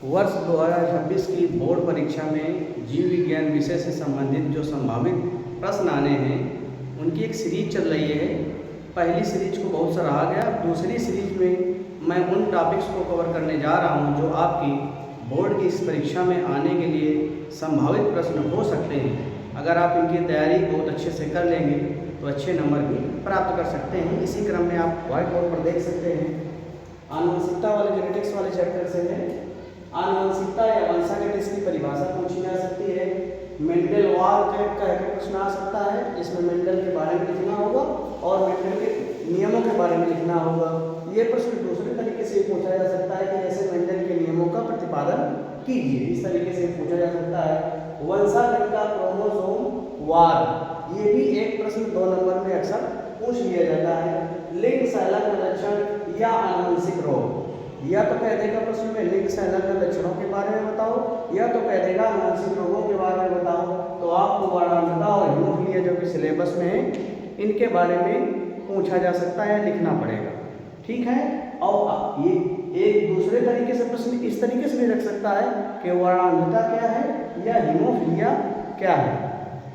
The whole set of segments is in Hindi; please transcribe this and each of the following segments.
वर्ष 2026 की बोर्ड परीक्षा में जीव विज्ञान विषय से संबंधित जो संभावित प्रश्न आने हैं उनकी एक सीरीज चल रही है। पहली सीरीज को बहुत सराहा गया। दूसरी सीरीज में मैं उन टॉपिक्स को कवर करने जा रहा हूं जो आपकी बोर्ड की इस परीक्षा में आने के लिए संभावित प्रश्न हो सकते हैं। अगर आप इनकी तैयारी बहुत अच्छे से कर लेंगे तो अच्छे नंबर भी प्राप्त कर सकते हैं। इसी क्रम में आप व्हाइट बोर्ड पर देख सकते हैं, आनुवंशिकता वाले जेनेटिक्स वाले चैप्टर से है। आनुवंशिकता या वंशागत इसकी परिभाषा पूछी जा सकती है। मेंडेलवाल टाइप का एक प्रश्न आ सकता है, इसमें मेंडल के बारे में लिखना होगा और मेंडल के नियमों के बारे में लिखना होगा। ये प्रश्न दूसरे तरीके से पूछा जा सकता है कि जैसे मेंडल के नियमों का प्रतिपादन कीजिए, इस तरीके से पूछा जा सकता है। वंशागत का क्रोमोसोम वार, ये भी एक प्रश्न 2 नंबर में अक्सर पूछ लिया जाता है। लिंग संलग्न लक्षण या आनुवंशिक रोग, या तो कह देगा प्रश्न में लिंग संलग्न लक्षणों के बारे में बताओ, या तो कह देगा आनुवंशिक रोगों के बारे में बताओ। तो आपको वाराणता और हीमोफीलिया जो कि सिलेबस में है इनके बारे में पूछा जा सकता है, लिखना पड़ेगा। ठीक है। और ये एक दूसरे तरीके से प्रश्न इस तरीके से भी रख सकता है कि वाराणता क्या है या हीमोफीलिया क्या है।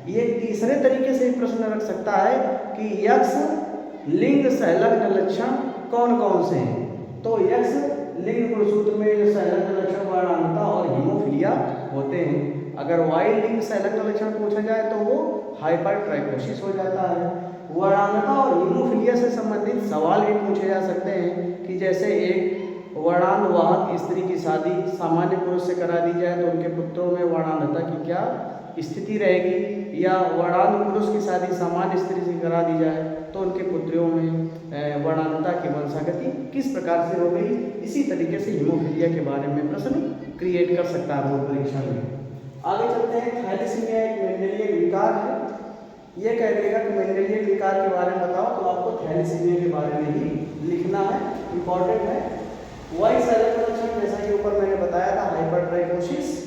ये तीसरे तरीके से प्रश्न रख सकता है कि यक्ष लिंग संलग्न लक्षण कौन कौन से हैं। तो यक्ष लिंग गुणसूत्र में संलग्न लक्षण वाराणता और हीमोफीलिया होते हैं। अगर वाई लिंग संलग्न लक्षण पूछा जाए तो वो हाइपरट्राइकोसिस हो जाता है। वाराणता और हीमोफीलिया से संबंधित सवाल भी पूछे जा सकते हैं कि जैसे एक वर्णानुवाहक स्त्री की शादी सामान्य पुरुष से करा दी जाए तो उनके पुत्रों में वर्णांधता की क्या स्थिति रहेगी, या वर्णांध पुरुष की शादी सामान्य स्त्री से करा दी जाए तो उनके पुत्रों में वर्णांधता की वंशागति किस प्रकार से हो गई। इसी तरीके से हीमोफीलिया के बारे में प्रश्न क्रिएट कर सकता है बोर्ड परीक्षा में। आगे चलते हैं। थैलेसीमिया एक मेंडेलियन विकार है। ये कह देगा कि मेंडेलियन विकार के बारे में बताओ, तो आपको थैलेसीमिया के बारे में ही लिखना है, इंपॉर्टेंट है। वाई संलग्न लक्षण जैसा कि ऊपर मैंने बताया था हाइपरट्राइकोसिस,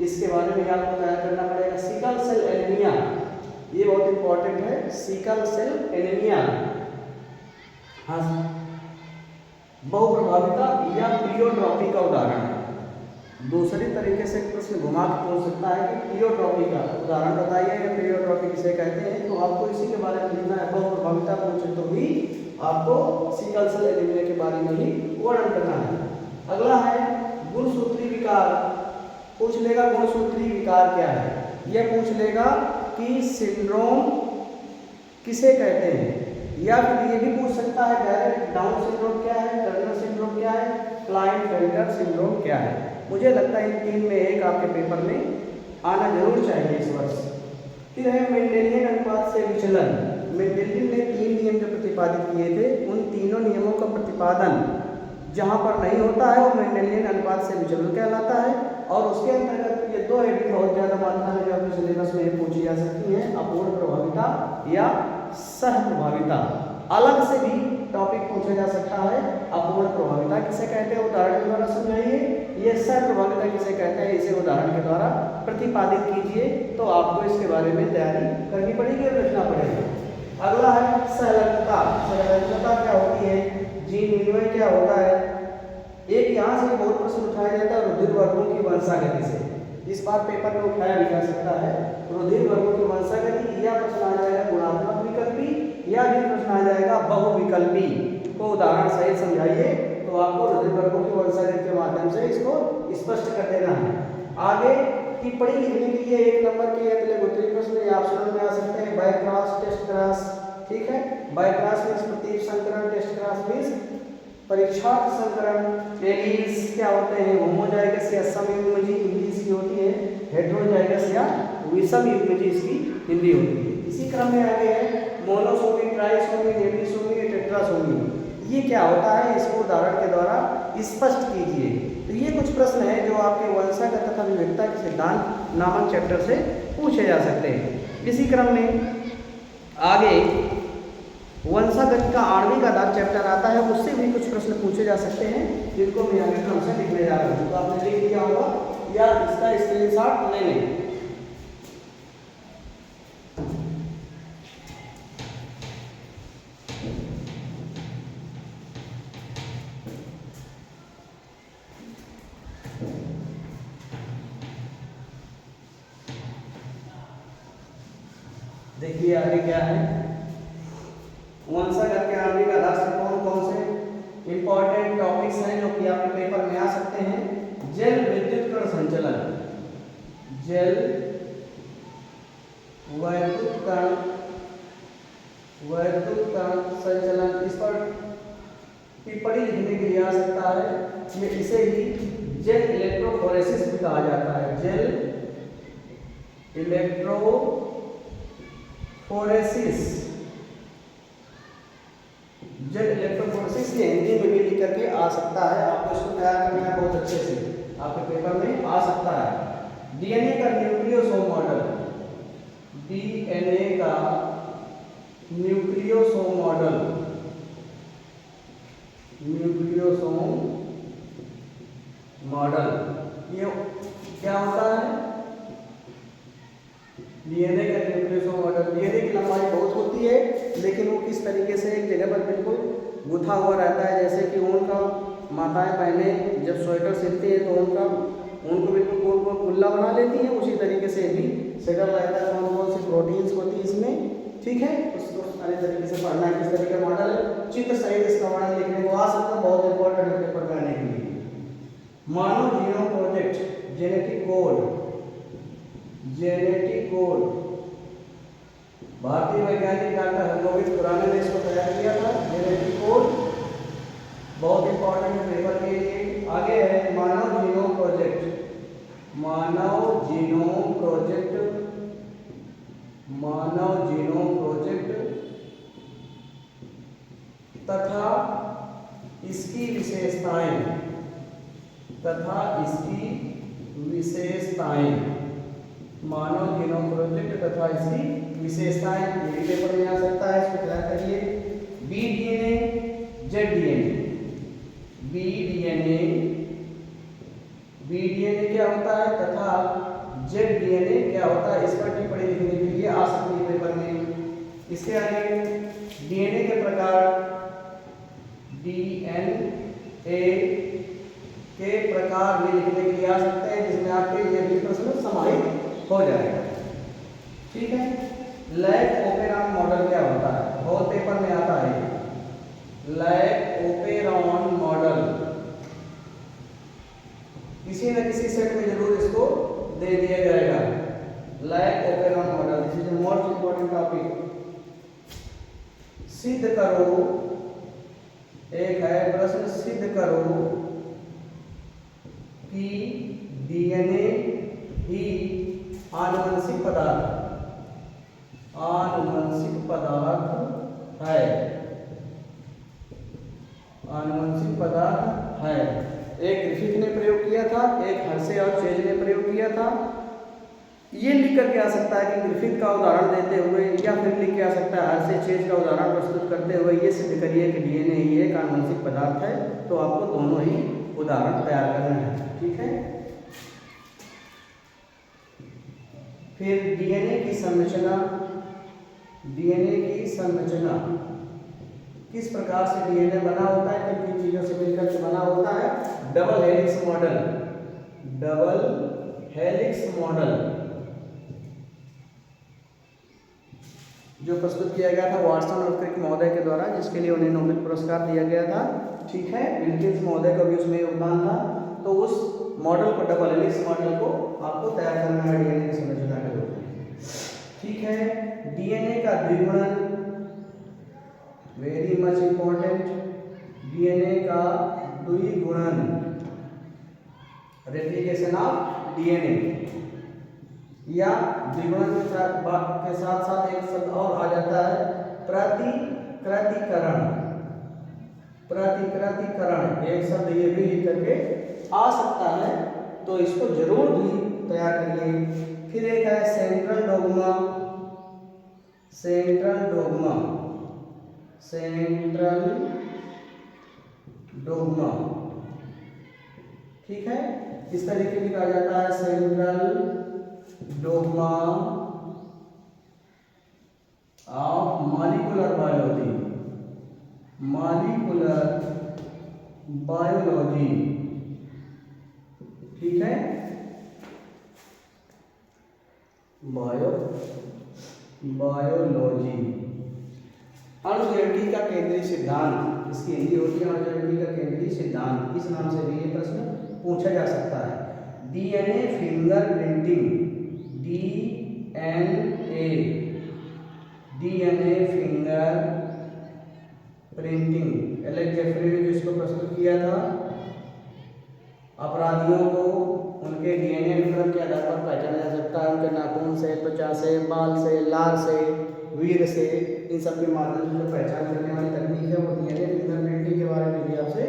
इसके बारे में आपको तैयार करना पड़ेगा। सिकल सेल एनीमिया, ये बहुत इंपॉर्टेंट है। सिकल सेल एनीमिया हाँ बहुप्रभाविता या प्लियोट्रॉपी का उदाहरण है। दूसरी तरीके से प्रश्न घुमा के पूछ सकता है कि प्लियोट्रॉपी का उदाहरण बताइए या प्लियोट्रॉपी किसे कहते हैं, तो आपको इसी के बारे में लिखना है। बहुप्रभाविता पूछे तो भी आपको सिकल सेल एनीमिया के बारे में ही वर्णन करना है। अगला है गुणसूत्री विकार, पूछ लेगा गुणसूत्री विकार क्या है। यह पूछ लेगा कि सिंड्रोम किसे कहते हैं, या फिर ये भी पूछ सकता है डायरेक्ट डाउन सिंड्रोम क्या है, टर्नर सिंड्रोम क्या है, क्लाइनफेल्टर सिंड्रोम क्या है। मुझे लगता है इन 3 में एक आपके पेपर में आना जरूर चाहिए इस वर्ष। फिर है मेंडेलियन अनुपात से विचलन। मेंडेलियन ने 3 नियम जो प्रतिपादित किए थे, उन तीनों नियमों का प्रतिपादन जहाँ पर नहीं होता है वो मेंडेलियन अनुपात से विचलन कहलाता है। और उसके अंतर्गत ये 2 हेडिंग बहुत ज़्यादा मात्रा में जो आपके सिलेबस में पूछी जा सकती हैं, अपूर्ण प्रभाविता या सह प्रभाविता। अलग से भी टॉपिक पूछा जा सकता है। अपूर्ण प्रभाविता किसे कहते हैं, उदाहरण के द्वारा समझाइए। ये सह प्रभाविता किसे कहते हैं, इसे उदाहरण के द्वारा प्रतिपादित कीजिए। तो आपको इसके बारे में तैयारी करनी पड़ेगी और लिखना पड़ेगा। अगला है संलग्नता। संलग्नता क्या होती है, जीन विनिमय क्या होता है। एक यहाँ से बहुत प्रश्न उठाया जाता है रुधिर वर्गों की वंशागति से। इस बार पेपर में उठाया भी जा सकता है रुधिर वर्गों की वंशागति, या प्रश्न आ जाएगा गुणात्मक विकल्पी, या भी प्रश्न आ जाएगा बहुविकल्पी। को उदाहरण सहित समझाइए, तो आपको रुधिर वर्गों की वंशागति के माध्यम से इसको स्पष्ट कर देना है। आगे टिप्पणी लिखने के लिए 1 नंबर के अगले उत्तरी प्रश्न या ऑप्शन में आ सकते हैं। बाय क्रॉस, टेस्ट क्रॉस, ठीक है। बाय क्रॉस मीन्स प्रतीक संकरण, टेस्ट क्रॉस मीन्स परीक्षार्थ संकरण। एलील्स क्या होते हैं, होमोजाइगस या समयुग्मजी हिंदी इसकी होती है, हेटेरोजाइगस या विषम युग्मजी इसकी हिंदी होती है। इसी क्रम में आगे है मोनोसोमी, ट्राइसोमी, एपिसोमी, टेट्रासोमी। ये क्या होता है, इसको उदाहरण के द्वारा स्पष्ट कीजिए। तो ये कुछ प्रश्न हैं जो आपके वंशागत तथा विविधता के सिद्धांत नामक चैप्टर से पूछे जा सकते हैं। इसी क्रम में आगे वंशागत का आणविक आधार चैप्टर आता है, उससे भी कुछ प्रश्न पूछे जा सकते हैं जिनको मैं आगे क्रम से लिखने जा रहा हूँ। तो आपने लिख दिया होगा या इसका स्क्रीनशॉट ले लें। देखिए आगे क्या है, वंशागत के आणविक आधार से कौन कौन से इंपॉर्टेंट टॉपिक्स हैं जो कि आपके पेपर में आ सकते हैं। जल विद्युत कण संचलन, जल वैद्युत कण संचलन, इस पर टिप्पणी लिखने के लिए आ सकता है। ये इसे ही जेट इलेक्ट्रोफोरेसिस भी कहा जाता है, जेल इलेक्ट्रोफोरेसिस, जेट इलेक्ट्रोफोरेसिस ये हिंदी में भी लिख करके आ सकता है, आपको इसको तैयार करना है बहुत अच्छे से, आपके पेपर में आ सकता है। डीएनए का न्यूक्लियोसोम मॉडल, डीएनए का न्यूक्लियोसोम मॉडल, न्यूक्लियोसोम मॉडल ये क्या होता है। डीएनए का न्यूक्लियोसोम मॉडल, डीएनए की लंबाई बहुत होती है लेकिन वो किस तरीके से एक जगह पर बिल्कुल गुथा हुआ रहता है, जैसे कि ऊन का माताएं पहले जब स्वेटर सिलती है तो उनको बिल्कुल गोल गोल गुल्ला बना लेती हैं, उसी तरीके से भी सेटल रहता है। कौन कौन सी प्रोटीन्स होती है इसमें, ठीक है, उसको सारे तरीके से पढ़ना है किस तरीके का मॉडल है। चित्र सहित इसका मॉडल लिखने को आ सकता है, बहुत इंपॉर्टेंट है पेपर में आने के लिए। मानव genome project, genetic code, genetic code, भारतीय वैज्ञानिक डॉक्टर हरगोविंद खुराना ने इसको तैयार किया था। जेनेटिक कोड बहुत इंपॉर्टेंट है पेपर के लिए। आगे है मानव जीनोम प्रोजेक्ट, मानव जीनोम प्रोजेक्ट, मानव जीनोम प्रोजेक्ट तथा इसकी विशेषताएं, तथा इसकी विशेषताएं, मानव जीनोम प्रोजेक्ट तथा इसकी विशेषताएं, ये भी पेपर में आ सकता है, इसको तैयार करिए। B DNA, Z DNA, B DNA, B DNA क्या होता है तथा जेड डीएनए क्या होता है, इस पर टिप्पणी लिखने के लिए आ सकती है पेपर में। इसके आगे डीएनए के प्रकार, डीएनए के प्रकार भी लिखने के लिए आ सकते हैं, जिसमें आपके ये भी प्रश्न समाहित हो जाएगा, ठीक है। लैक ओपेरॉन मॉडल क्या होता है, बहुत पेपर में आता है। लैक ओपेरॉन मॉडल किसी न किसी सेट में जरूर इसको दे दिया जाएगा। Lac operon model, this is the most important topic. सिद्ध करो, एक है प्रश्न, सिद्ध करो कि डीएनए ही आनुवंशिक पदार्थ, आनुवंशिक पदार्थ है, आनुवंशिक पदार्थ है। एक ग्रिफिथ ने प्रयोग किया था, एक हर्शे और चेज ने प्रयोग किया था। ये लिख करके आ सकता है कि ग्रिफिथ का उदाहरण देते हुए, या फिर लिख के आ सकता है हर्शे चेज का उदाहरण प्रस्तुत करते हुए ये सिद्ध करिए कि डीएनए ही एक आनुवंशिक पदार्थ है। तो आपको दोनों ही उदाहरण तैयार करना है, ठीक है। फिर डीएनए की संरचना, डीएनए की संरचना, किस प्रकार से डीएनए बना होता है, किन किन चीजों से मिलकर के बना होता है। Double helix model, double helix model जो प्रस्तुत किया गया था वाटसन और क्रिक महोदय के द्वारा, जिसके लिए उन्हें नोबेल पुरस्कार दिया गया था, ठीक है। विल्किंस महोदय का भी उसमें योगदान था। तो उस मॉडल को, डबल हेलिक्स मॉडल को आपको तैयार करना है डीएनए की संरचना के रूप में, ठीक है। डीएनए का द्विगुणन, वेरी मच इंपॉर्टेंट, डीएनए का द्विगुणन, रेप्लिकेशन ऑफ डीएनए, या द्विगुणन के साथ साथ एक शब्द और आ जाता है प्रतिकृतिकरण, प्रतिकृतिकरण एक शब्द ये भी लिख करके आ सकता है, तो इसको जरूर भी तैयार करिए। फिर एक है central dogma, central dogma, central dogma, ठीक है। इस तरीके लिखा जाता है central dogma of molecular biology, molecular biology, ठीक है, बायो बायोलॉजी। अणुजैविकी का केंद्रीय सिद्धांत, इसकी हिंदी होती है अणुजैविकी का केंद्रीय सिद्धांत। इस नाम से भी ये प्रश्न पूछा जा सकता है। DNA fingerprinting, DNA finger printing, Alex Jeffrey ने जिसको प्रस्तुत किया था, अपराधियों को उनके डीएनए अनुक्रम के आधार पर पहचाना जा सकता है, उनके नाखून से, त्वचा से, बाल से, लार से, वीर से, इन सब के माध्यम से पहचान करने वाली तकनीक है वो डीएनए फिंगरप्रिंटिंग के बारे में भी आपसे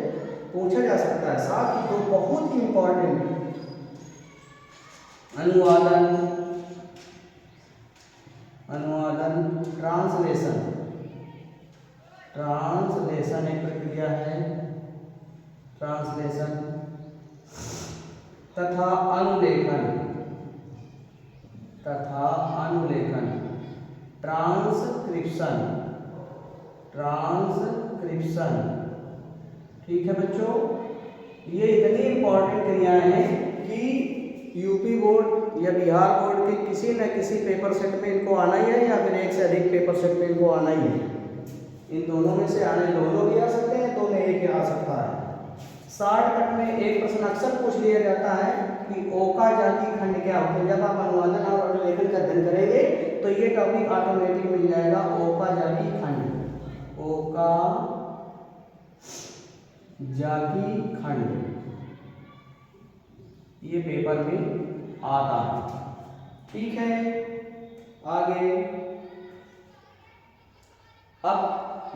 पूछा जा सकता है। साथ ही दो बहुत ही इंपॉर्टेंट अनुवादन, ट्रांसलेशन एक प्रक्रिया है, ट्रांसलेशन तथा अनुलेखन, ट्रांसक्रिप्शन। ठीक है बच्चों, ये इतनी इंपॉर्टेंट क्रियाएं हैं कि यूपी बोर्ड या बिहार बोर्ड के किसी न किसी पेपर सेट में इनको आना ही है, या फिर एक से अधिक पेपर सेट में इनको आना ही है। इन दोनों में से आने दोनों भी आ सकते हैं, दो में एक आ सकता है। शॉर्टकट में एक प्रश्न अक्सर पूछ लिया जाता है कि ओकाजाकी खंड क्या होता है। जब आप अनुवादन और अनुलेखन का अध्ययन करेंगे तो ये टॉपिक ऑटोमेटिक मिल जाएगा, ओकाजाकी खंड, ये पेपर में आता है। ठीक है, आगे अब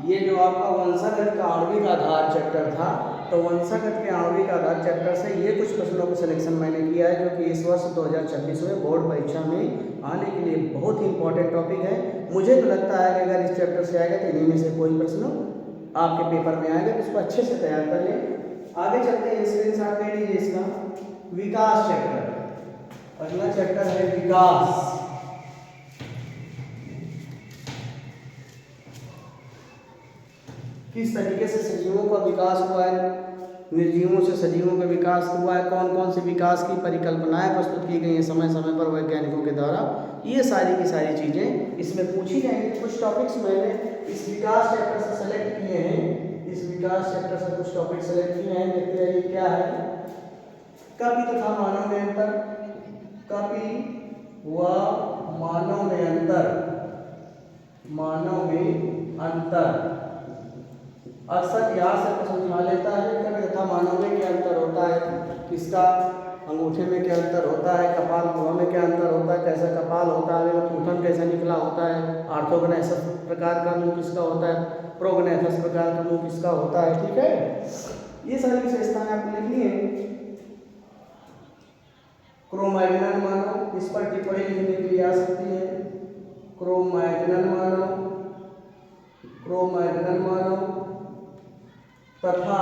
ये जो आपका वंशागत का आणविक आधार चैप्टर था, तो वंशागत के आणविक आधार चैप्टर से ये कुछ प्रश्नों को सिलेक्शन मैंने किया है, जो कि इस वर्ष 2026 में बोर्ड परीक्षा में आने के लिए बहुत ही इंपॉर्टेंट टॉपिक है। मुझे तो लगता है कि अगर इस चैप्टर से आएगा तो इन्हीं में से कोई प्रश्न आपके पेपर में आएगा, तो इसको अच्छे से तैयार कर लें। आगे चलते हैं, स्क्रीनशॉट ले लीजिए इसका। विकास चैप्टर, अगला चैप्टर है विकास। किस तरीके से सजीवों का विकास हुआ है, निर्जीवों से सजीवों का विकास हुआ है, कौन कौन से विकास की परिकल्पनाएं प्रस्तुत की गई हैं समय समय पर वैज्ञानिकों के द्वारा, ये सारी की सारी चीज़ें इसमें पूछी जाएंगी। कुछ टॉपिक्स मैंने इस विकास चैप्टर से सेलेक्ट किए हैं, इस विकास चैप्टर से कुछ टॉपिक सेलेक्ट किए हैं। देखते हैं ये क्या है। कपि तथा मानव में अंतर, कपि व मानव में अंतर, मानव में अंतर अक्सर यहाँ से प्रश्न उठा लेता है। कपि तथा मानव में क्या अंतर होता है, किसका अंगूठे में क्या अंतर होता है, कपाल गुहा में क्या अंतर होता है, कैसा कपाल होता है, थूथन कैसा निकला होता है, आर्थोगनेसस प्रकार का मुंह किसका होता है, प्रोगनेथस प्रकार का मुंह किसका होता है। ठीक है, ये सारी विशेषताएं आपने लिखनी है। क्रोमैग्नन मानव, इस पर टिप्पणी लिखने के लिए आ सकती है। क्रोमैग्नन मानव तथा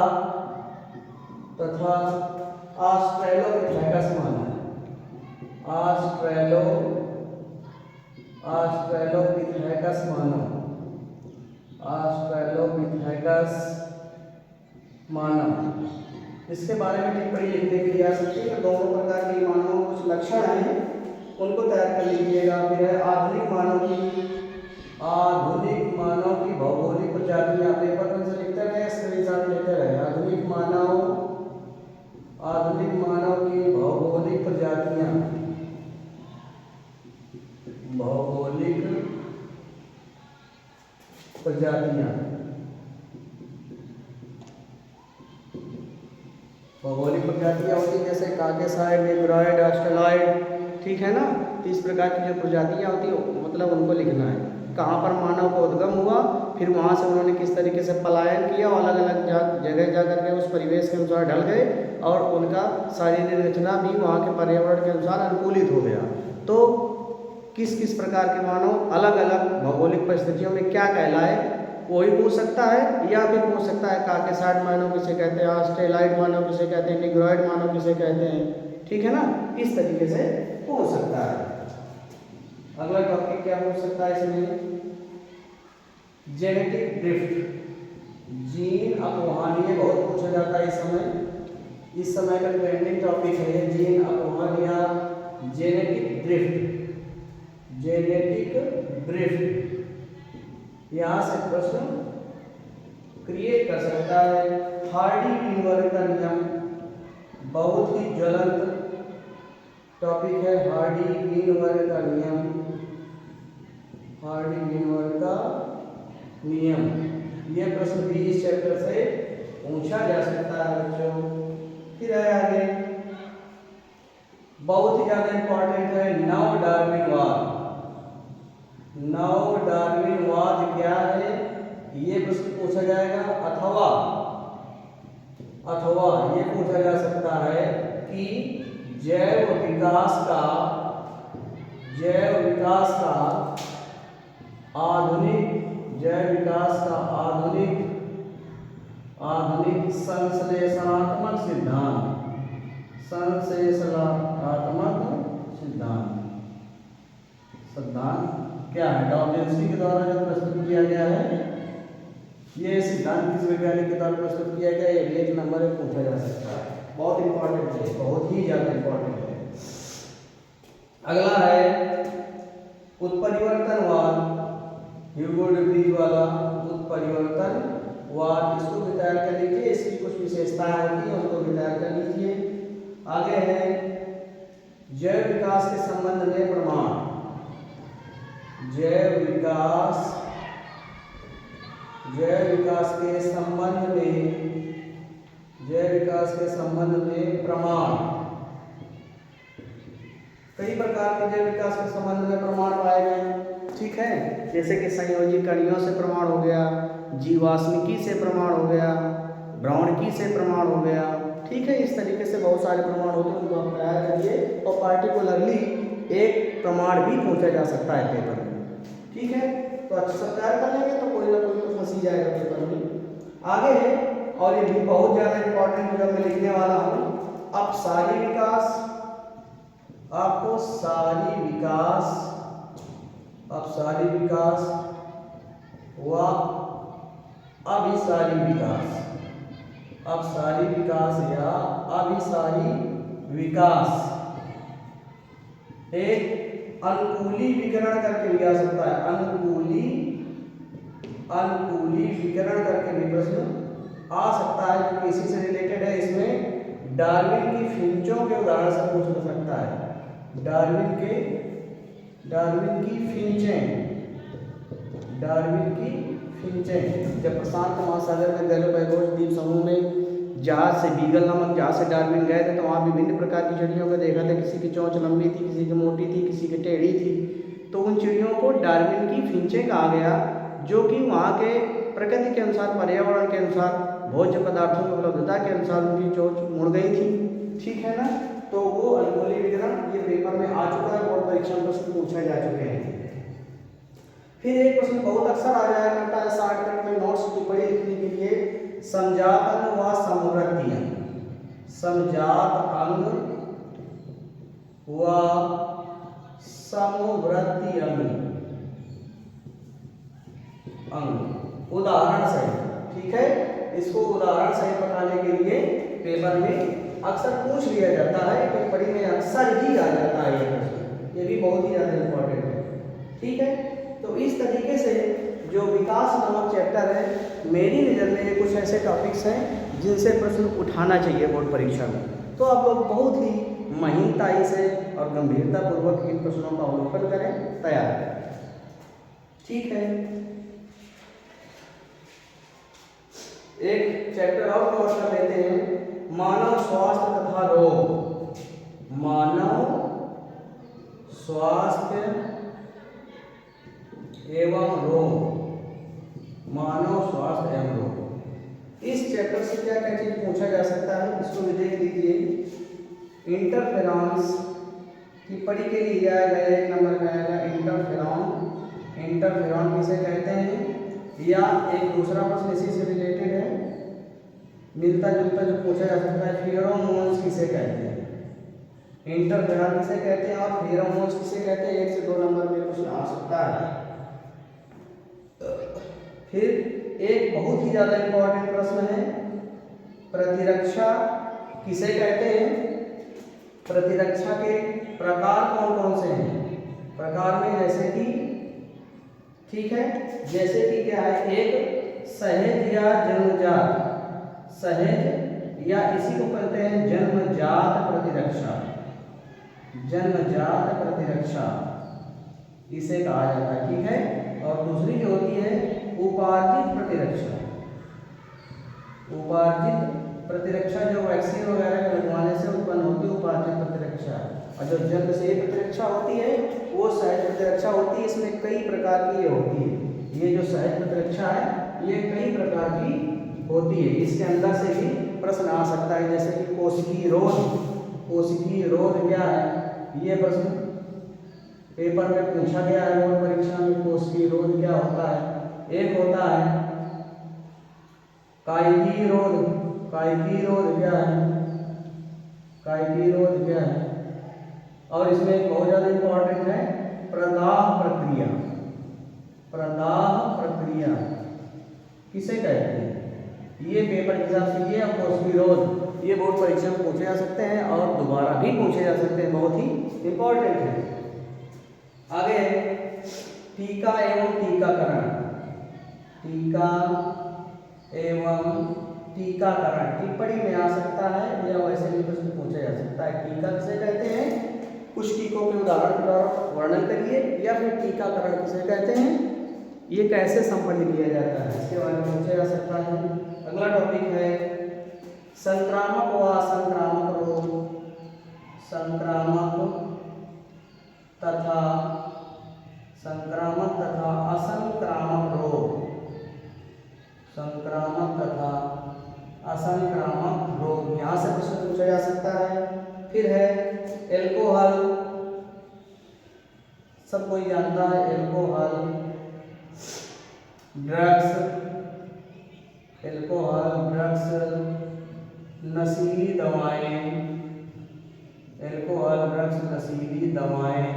ऑस्ट्रेलोपिथेकस मानव, ऑस्ट्रेलोपिथेकस मानव, इसके बारे में टिप्पणी लिखने के लिए आ सकती है। दोनों प्रकार के मानवों के कुछ लक्षण हैं, उनको तैयार कर लीजिएगा। फिर है आधुनिक मानव की भौगोलिक प्रजातियां, पेपर में से लिखते रहे, स्क्रीनशॉट लेते रहे। आधुनिक मानव की भौगोलिक प्रजातियां, भौगोलिक प्रजातियां होती हैं जैसे काकेसाइड, नेग्रॉइड, ऑस्ट्रेलॉइड। ठीक है ना, तो इस प्रकार की जो प्रजातियां होती है मतलब उनको लिखना है। कहाँ पर मानव का उद्गम हुआ, फिर वहाँ से उन्होंने किस तरीके से पलायन किया, अलग अलग जगह जा करके उस परिवेश के अनुसार ढल गए और उनका शारीरिक रचना भी वहाँ के पर्यावरण के अनुसार अनुकूलित हो गया। तो किस किस प्रकार के मानव अलग अलग भौगोलिक परिस्थितियों में क्या कहलाए, वही पूछ सकता है। या फिर पूछ सकता है काकेसाइड मानव किसे कहते हैं, ऑस्ट्रेलॉइड मानव किसे कहते हैं, निग्रॉइड मानव किसे कहते हैं। ठीक है ना, इस तरीके से पूछ सकता है। अगला टॉपिक क्या पूछ सकता है इसमें, जेनेटिक ड्रिफ्ट, जीन अपवाहन। ये बहुत पूछा जाता है इस समय का ट्रेंडिंग टॉपिक है जीन अपवाहन या जेनेटिक ड्रिफ्ट। ड्रिफ्ट। यहाँ से प्रश्न क्रिएट कर सकता है। हार्डी-वीनवर का नियम बहुत ही ज्वलंत टॉपिक है। हार्डी-वीनवर का नियम, हार्डी-वीनवर का नियम, यह प्रश्न भी इस चैप्टर से पूछा जा सकता है बच्चों। फिर है आगे, बहुत ही ज्यादा इंपॉर्टेंट है नव डार्विनवाद। नव डार्विनवाद क्या है, ये प्रश्न पूछा जाएगा। अथवा ये पूछा जा सकता है कि जैव विकास का आधुनिक संश्लेषणात्मक सिद्धांत क्या है। डॉब्लेंसी के द्वारा जो प्रस्तुत किया गया है, ये सिद्धांत किस वैज्ञानिक के द्वारा प्रस्तुत किया गया, ये भी एक नंबर में पूछा जा सकता है। बहुत इंपॉर्टेंट है, बहुत ही ज्यादा इंपॉर्टेंट है। अगला है उत्परिवर्तनवाद, ह्यूगो डे व्रीज वाला उत्परिवर्तनवाद। इसको भी तैयार कर लीजिए, इसकी कुछ विशेषताएं होती हैं, उसको भी तैयार कर लीजिए। आगे है जैव विकास के संबंध में प्रमाण। जैव विकास के संबंध में प्रमाण। कई प्रकार के जैव विकास के संबंध में प्रमाण पाए गए, ठीक है। जैसे कि संयोजी कणियों से प्रमाण हो गया, जीवाश्मिकी से प्रमाण हो गया, भ्रमणकी से प्रमाण हो गया, ठीक है। इस तरीके से बहुत सारे प्रमाण होते हैं, उनको आप तैयार करिए। और पार्टिकुलरली एक प्रमाण भी पूछा जा सकता है पेपर में, ठीक है। तो अच्छे से तैयार कर लेंगे तो कोई ना कोई तो फंस ही जाएगा पेपर में। आगे है, और ये भी बहुत ज़्यादा इंपॉर्टेंट जो मैं लिखने वाला हूँ, अपसारी विकास, अपसारी विकास व अभिसारी विकास। अपसारी विकास या अभिसारी विकास एक अनुकूली विकिरण करके भी आ सकता है। अनुकूली विकिरण करके भी प्रश्न आ सकता है, जो किसी से रिलेटेड है। इसमें डार्विन की फिंचों के उदाहरण से पूछ सकता है। डार्विन की फिंचें जब प्रशांत महासागर में गैलोपैगोस द्वीप समूह में जहाज से बीगल नामक जहाज से डार्विन गए थे, तो वहाँ विभिन्न प्रकार की चिड़ियों को देखा था। किसी की चोंच लंबी थी, किसी की मोटी थी, किसी की टेढ़ी थी। तो उन चिड़ियों को डार्विन की फिंचें कहा गया, जो कि वहाँ के प्रकृति के अनुसार, पर्यावरण के अनुसार, भोज्य पदार्थों की उपलब्धता के अनुसार उनकी चोंच मुड़ गई थी, ठीक है ना। तो वो अनुकूली विकिरण ये पेपर में आ चुका है, बोर्ड परीक्षा में प्रश्न पूछे जा चुके हैं। फिर एक प्रश्न बहुत अक्सर आ जाया करता है शॉर्टकट में नोट्स टिप्पणी लिखने के लिए, समजात अंग व समवृत्ति अंग। समजात अंग व समवृत्ति अंग उदाहरण सहित, ठीक है। इसको उदाहरण सहित बताने के लिए पेपर में अक्सर पूछ लिया जाता है, टिप्पणी में अक्सर ही आ जाता है ये प्रश्न। ये भी बहुत ही ज़्यादा इंपॉर्टेंट है, ठीक है। तो इस तरीके से जो विकास नामक चैप्टर है, मेरी नज़र में ये कुछ ऐसे टॉपिक्स हैं जिनसे प्रश्न उठाना चाहिए बोर्ड परीक्षा में। तो आप लोग बहुत ही महीनताई से और गंभीरतापूर्वक इन प्रश्नों का अवलोकन करें, तैयार करें, ठीक है। एक चैप्टर और कवर कर लेते हैं, मानव स्वास्थ्य तथा रोग। मानव स्वास्थ्य एवं रोग। मानव स्वास्थ्य एवं रोग, इस चैप्टर से क्या क्या चीज पूछा जा सकता है, इसको भी देख लीजिए। इंटरफेरेंस टिप्पणी के लिए आएगा, एक नंबर में आएगा इंटरफेरॉन। इंटरफेरॉन किसे कहते हैं, या एक दूसरा प्रश्न इसी से रिलेटेड है, मिलता जुलता जो पूछा जा सकता है, फेरोमोन्स किसे कहते हैं। इंटरफेरॉन किसे कहते हैं और फेरोमोन्स किसे कहते हैं, 1 से 2 नंबर में प्रश्न आ सकता है। फिर एक बहुत ही ज्यादा इंपॉर्टेंट प्रश्न है, प्रतिरक्षा किसे कहते हैं। प्रतिरक्षा के प्रकार कौन कौन से हैं। प्रकार में जैसे कि ठीक है। जैसे कि क्या है, एक सहज या जन्मजात, सहज या इसी को कहते हैं जन्मजात प्रतिरक्षा, जन्मजात प्रतिरक्षा इसे कहा जाता है, ठीक है। और दूसरी जो होती है उपार्जित प्रतिरक्षा, उपार्जित प्रतिरक्षा जो वैक्सीन वगैरह के लगवाने से उत्पन्न होती है उपार्जित प्रतिरक्षा। और जो जन्म से प्रतिरक्षा होती है वो सहज प्रतिरक्षा होती है। इसमें कई प्रकार की ये होती है, ये जो सहज प्रतिरक्षा है ये कई प्रकार की होती है। इसके अंदर से भी प्रश्न आ सकता है, जैसे कि कोशिकीय रोध, कोशिकीय रोध क्या है, ये प्रश्न पेपर में पूछा गया है बोर्ड परीक्षा में। कोशिकीय रोध क्या होता है, एक होता है कायिकीय रोध, कायिकीय रोध क्या है, कायिकीय रोध क्या है। और इसमें एक बहुत ज़्यादा इंपॉर्टेंट है प्रदाह प्रक्रिया, प्रदाह प्रक्रिया किसे कहते हैं, ये पेपर के हिसाब से ये कोशिकीय रोध ये बोर्ड परीक्षा में पूछे जा सकते हैं और दोबारा भी पूछे जा सकते हैं, बहुत ही इंपॉर्टेंट है। आगे टीका एवं टीकाकरण, टीका एवं टीकाकरण टिप्पणी में आ सकता है या वैसे भी प्रश्न पूछा जा सकता है। टीका किसे कहते हैं, कुछ टीकों के उदाहरण के द्वारा वर्णन करिए, या फिर टीकाकरण किसे कहते हैं, ये कैसे संपन्न किया जाता है, इसके बारे में पूछा जा सकता है। अगला टॉपिक है संक्रामक व असंक्रामक रोग, संक्रामक तथा संक्रामक तथा असंक्रामक रोग, संक्रामक तथा असंक्रामक रोग, यहाँ से प्रश्न पूछा जा सकता है। फिर है एल्कोहल, सब कोई जानता है एल्कोहल, ड्रग्स, एल्कोहल ड्रग्स नशीली दवाएं, एल्कोहल ड्रग्स नशीली दवाएं,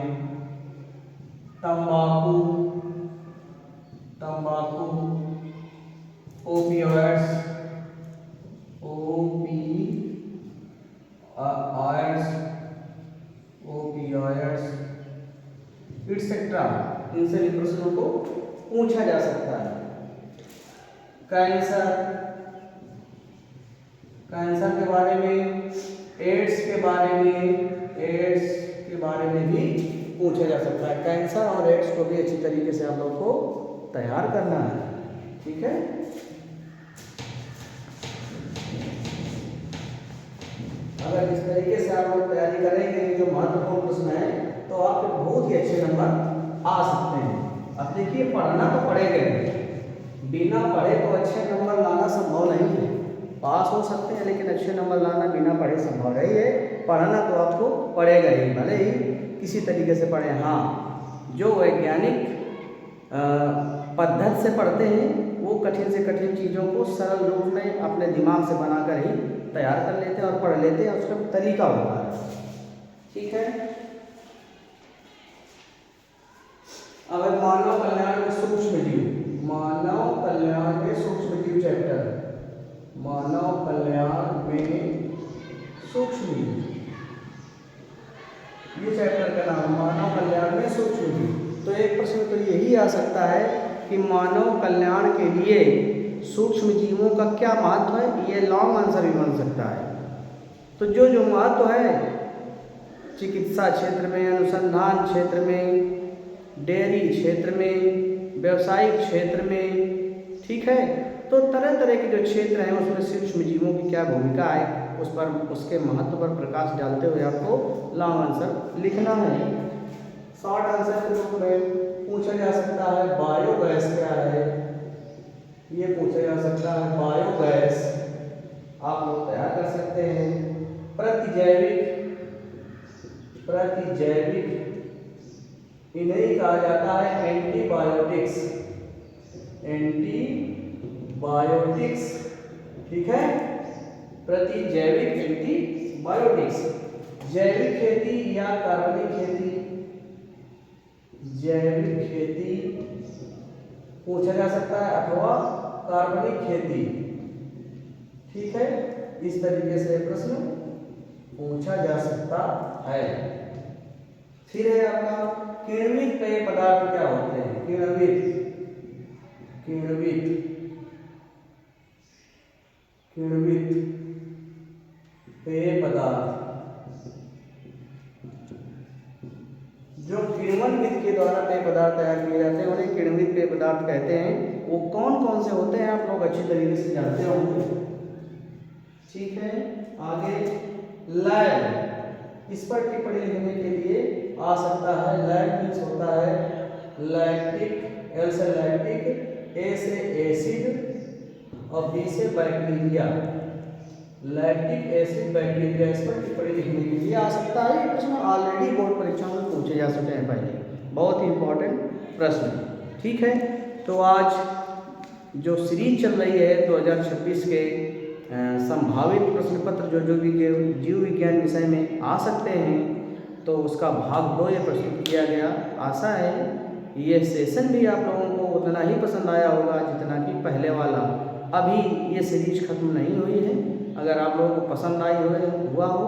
तंबाकू, तंबाकू, ओपियोइड्स, ओपियोइड्स एटसेट्रा, इनसे भी प्रश्नों को पूछा जा सकता है। कैंसर, कैंसर के बारे में, एड्स के बारे में, एड्स के बारे में भी पूछा जा सकता है। कैंसर और एड्स को भी अच्छी तरीके से आप लोग को तैयार करना है, ठीक है। अगर इस तरीके से आप लोग तैयारी करेंगे जो महत्वपूर्ण प्रश्न है तो आपके बहुत ही अच्छे नंबर आ सकते हैं। अब देखिए पढ़ना तो पड़ेगा, बिना पढ़े तो अच्छे नंबर लाना संभव नहीं है। पास हो सकते हैं लेकिन अच्छे नंबर लाना बिना पढ़े संभव नहीं है। पढ़ना तो आपको पड़ेगा ही, भले ही किसी तरीके से पढ़ें। हाँ, जो वैज्ञानिक पद्धति से पढ़ते हैं वो कठिन से कठिन चीज़ों को सरल रूप में अपने दिमाग से बनाकर ही तैयार कर लेते हैं और पढ़ लेते हैं, उसका तरीका होता है, ठीक है। अब मानव कल्याण में सूक्ष्म जीव, मानव कल्याण में सूक्ष्म जीव चैप्टर, मानव कल्याण में सूक्ष्म जीव, ये चैप्टर का नाम मानव कल्याण में सूक्ष्म जीव। तो एक प्रश्न तो यही आ सकता है कि मानव कल्याण के लिए सूक्ष्म जीवों का क्या महत्व है, ये लॉन्ग आंसर भी बन सकता है। तो जो जो महत्व है चिकित्सा क्षेत्र में, अनुसंधान क्षेत्र में, डेयरी क्षेत्र में, व्यवसायिक क्षेत्र में, ठीक है, तो तरह तरह के जो क्षेत्र हैं उसमें सूक्ष्म जीवों की क्या भूमिका है उस पर, उसके महत्व पर प्रकाश डालते हुए आपको लॉन्ग आंसर लिखना है। शॉर्ट आंसर के रूप में पूछा जा सकता है बायोगैस क्या है, ये पूछा जा सकता है बायोगैस, आप लोग तैयार कर सकते हैं। प्रतिजैविक, प्रतिजैविक इन्हें कहा जाता है एंटीबायोटिक्स, एंटीबायोटिक्स, ठीक है, प्रतिजैविक एंटीबायोटिक्स। जैविक खेती या कार्बनिक खेती, जैविक खेती पूछा जा सकता है अथवा कार्बनिक खेती, ठीक है, इस तरीके से प्रश्न पूछा जा सकता है। फिर है आपका किण्वित पेय पदार्थ क्या होते हैं, किण्वित किण्वित पेय पदार्थ, जो किण्वन विधि के द्वारा पेय पदार्थ तैयार किए जाते हैं उन्हें किण्वित पेय पदार्थ कहते हैं। वो कौन कौन से होते हैं आप लोग अच्छी तरीके से जानते होंगे। ठीक है, आगे लैग, इस पर टिप्पणी लिखने के लिए आ सकता है। लैग मीन्स होता है लैक्टिक, एल से लैक्टिक, ए से एसिड और बी से बैक्टीरिया। लैक्टिक एसिड बैक्टीरिया, इस पर टिप्पणी लिखने के लिए आ सकता है। ये प्रश्न ऑलरेडी बोर्ड परीक्षाओं में पूछे जा चुके हैं पहले, बहुत ही इंपॉर्टेंट प्रश्न। ठीक है, तो आज जो सीरीज चल रही है 2026 के संभावित प्रश्न पत्र जो भी जीव विज्ञान विषय में आ सकते हैं, तो उसका भाग 2 ये प्रस्तुत किया गया। आशा है ये सेशन भी आप लोगों को उतना ही पसंद आया होगा जितना कि पहले वाला। अभी ये सीरीज खत्म नहीं हुई है। अगर आप लोगों को पसंद हुआ हो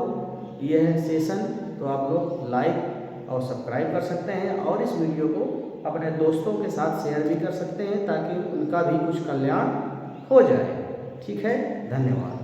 यह सेशन, तो आप लोग लाइक और सब्सक्राइब कर सकते हैं और इस वीडियो को अपने दोस्तों के साथ शेयर भी कर सकते हैं ताकि उनका भी कुछ कल्याण हो जाए। ठीक है, धन्यवाद।